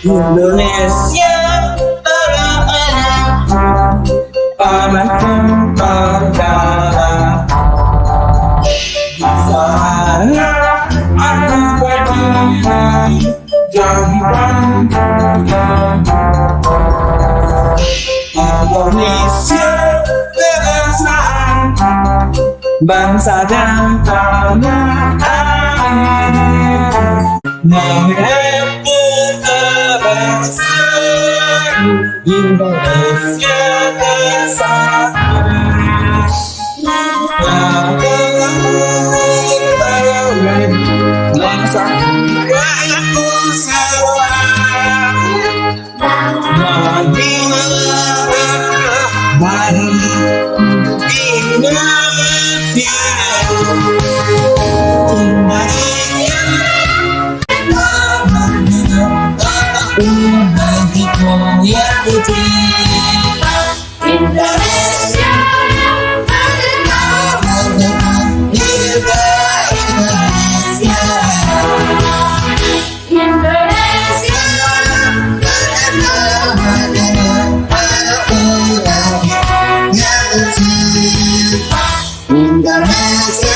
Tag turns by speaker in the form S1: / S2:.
S1: Indonesia pamanku berdarah di sana aku berdiri jadi bangga. Indonesia kebesaran bangsa dan tanah air merebut kebesaran Indonesia bersatu. Bangsa aku salah Indonesia Indonesia